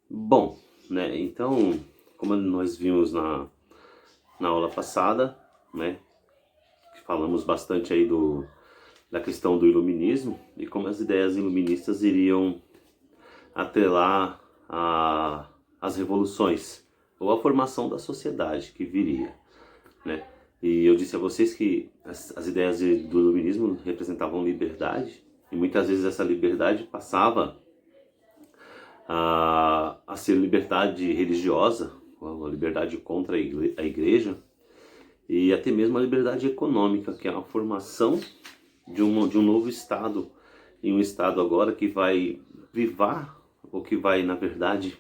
Bom, né, então, como nós vimos na aula passada, né, que falamos bastante aí da questão do iluminismo e como as ideias iluministas iriam atrelar as revoluções ou a formação da sociedade que viria, né? E eu disse a vocês que as ideias do iluminismo representavam liberdade e muitas vezes essa liberdade passava a ser liberdade religiosa, a liberdade contra a igreja e até mesmo a liberdade econômica, que é a formação de um novo Estado, e um Estado agora que vai privar, ou que vai, na verdade,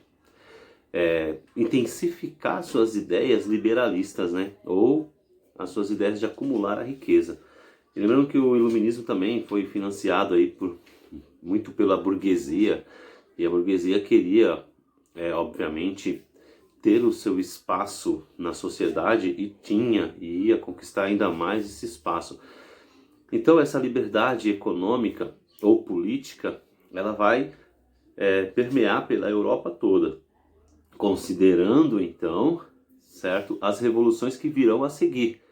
intensificar suas ideias liberalistas, né? Ou as suas ideias de acumular a riqueza. E lembrando que o iluminismo também foi financiado aí muito pela burguesia, e a burguesia queria, obviamente, ter o seu espaço na sociedade e tinha e ia conquistar ainda mais esse espaço. Então essa liberdade econômica ou política, ela vai permear pela Europa toda, considerando então, certo, as revoluções que virão a seguir,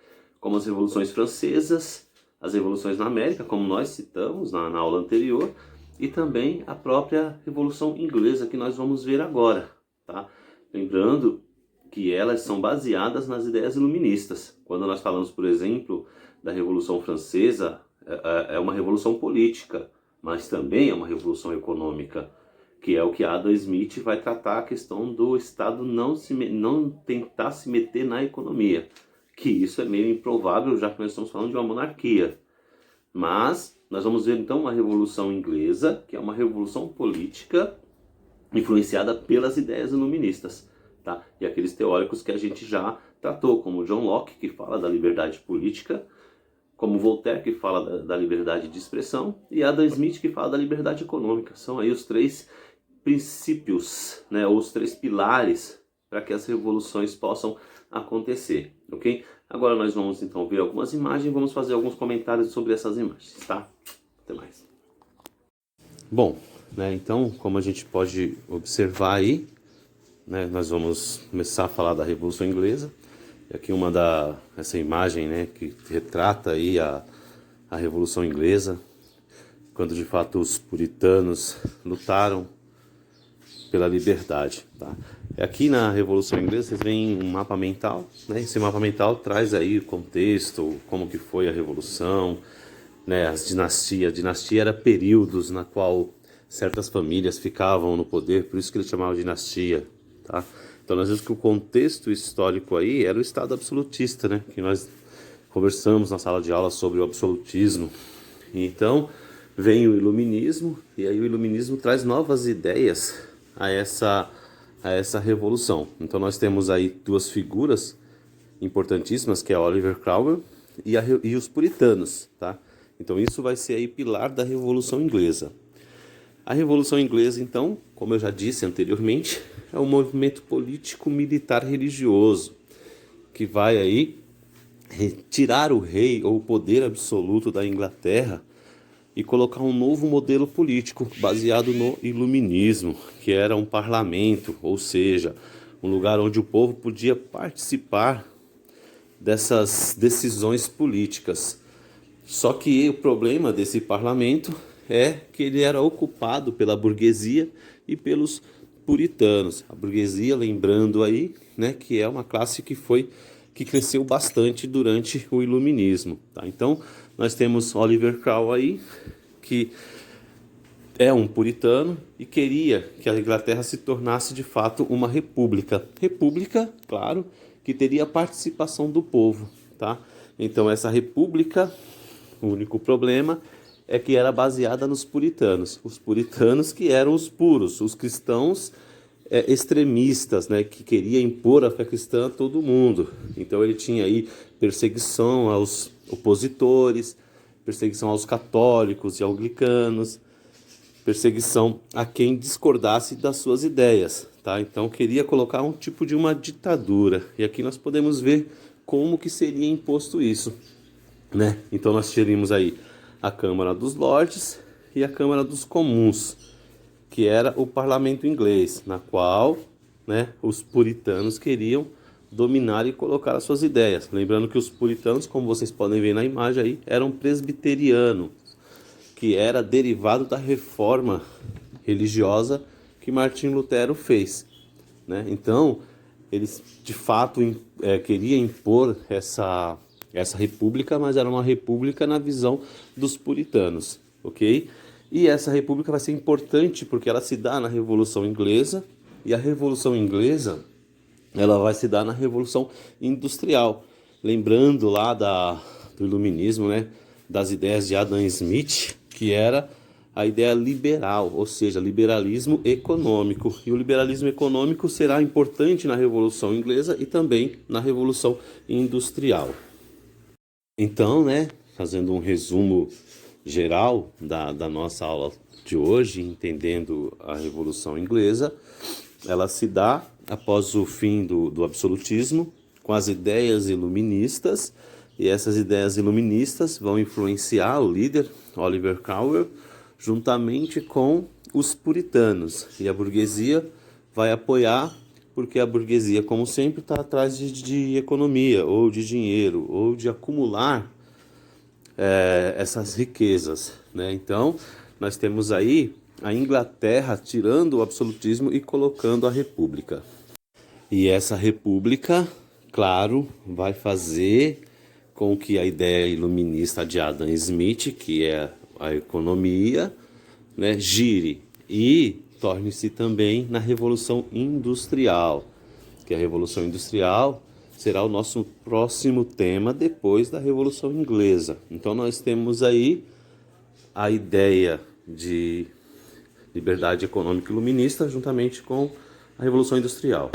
como as revoluções francesas, as revoluções na América, como nós citamos na aula anterior, e também a própria Revolução Inglesa que nós vamos ver agora, tá? Lembrando que elas são baseadas nas ideias iluministas. Quando nós falamos, por exemplo, da Revolução Francesa, é uma revolução política, mas também é uma revolução econômica, que é o que Adam Smith vai tratar a questão do Estado não tentar se meter na economia, que isso é meio improvável, já que nós estamos falando de uma monarquia. Mas nós vamos ver então uma Revolução Inglesa, que é uma revolução política influenciada pelas ideias iluministas, tá? E aqueles teóricos que a gente já tratou, como John Locke, que fala da liberdade política, como Voltaire, que fala da liberdade de expressão, e Adam Smith, que fala da liberdade econômica. São aí os três princípios, né, ou os três pilares para que as revoluções possam acontecer, ok? Agora nós vamos então ver algumas imagens e vamos fazer alguns comentários sobre essas imagens, tá? Até mais. Bom, né, então, como a gente pode observar aí, né, nós vamos começar a falar da Revolução Inglesa. E aqui essa imagem, né, que retrata aí a Revolução Inglesa, quando de fato os puritanos lutaram pela liberdade, tá? Aqui na Revolução Inglesa vocês veem um mapa mental, né? Esse mapa mental traz aí o contexto, como que foi a Revolução, né? As dinastias. A dinastia era períodos na qual certas famílias ficavam no poder, por isso que ele chamava de dinastia, tá? Então nós vemos que o contexto histórico aí era o Estado absolutista, né? Que nós conversamos na sala de aula sobre o absolutismo. Então vem o iluminismo, e aí o iluminismo traz novas ideias a essa revolução. Então nós temos aí duas figuras importantíssimas, que é Oliver Cromwell e os puritanos, tá? Então isso vai ser aí pilar da Revolução Inglesa. A Revolução Inglesa, então, como eu já disse anteriormente, é um movimento político, militar, religioso que vai aí retirar o rei ou o poder absoluto da Inglaterra e colocar um novo modelo político baseado no iluminismo, que era um parlamento, ou seja, um lugar onde o povo podia participar dessas decisões políticas. Só que o problema desse parlamento é que ele era ocupado pela burguesia e pelos puritanos. A burguesia, lembrando aí, né, que é uma classe que cresceu bastante durante o iluminismo, tá? Então, nós temos Oliver Cromwell aí, que é um puritano e queria que a Inglaterra se tornasse de fato uma república. República, claro, que teria participação do povo, tá? Então essa república, o único problema é que era baseada nos puritanos. Os puritanos que eram os puros, os cristãos extremistas, né, que queria impor a fé cristã a todo mundo. Então ele tinha aí perseguição aos opositores, perseguição aos católicos e anglicanos, perseguição a quem discordasse das suas ideias, tá? Então queria colocar um tipo de uma ditadura. E aqui nós podemos ver como que seria imposto isso, né? Então nós teríamos aí a Câmara dos Lordes e a Câmara dos Comuns, que era o parlamento inglês, na qual, né, os puritanos queriam dominar e colocar as suas ideias. Lembrando que os puritanos, como vocês podem ver na imagem aí, eram presbiterianos, que era derivado da reforma religiosa que Martinho Lutero fez, né? Então, eles de fato queriam impor essa república, mas era uma república na visão dos puritanos, ok? E essa república vai ser importante porque ela se dá na Revolução Inglesa, e a Revolução Inglesa ela vai se dar na Revolução Industrial. Lembrando lá do Iluminismo, né? Das ideias de Adam Smith, que era a ideia liberal, ou seja, liberalismo econômico. E o liberalismo econômico será importante na Revolução Inglesa e também na Revolução Industrial. Então, né, fazendo um resumo geral da nossa aula de hoje, entendendo a Revolução Inglesa, ela se dá após o fim do absolutismo, com as ideias iluministas, e essas ideias iluministas vão influenciar o líder, Oliver Cromwell, juntamente com os puritanos. E a burguesia vai apoiar, porque a burguesia, como sempre, está atrás de economia, ou de dinheiro, ou de acumular essas riquezas, né? Então, nós temos aí a Inglaterra tirando o absolutismo e colocando a república. E essa república, claro, vai fazer com que a ideia iluminista de Adam Smith, que é a economia, né, gire e torne-se também na Revolução Industrial, que a Revolução Industrial será o nosso próximo tema depois da Revolução Inglesa. Então nós temos aí a ideia de liberdade econômica iluminista juntamente com a Revolução Industrial.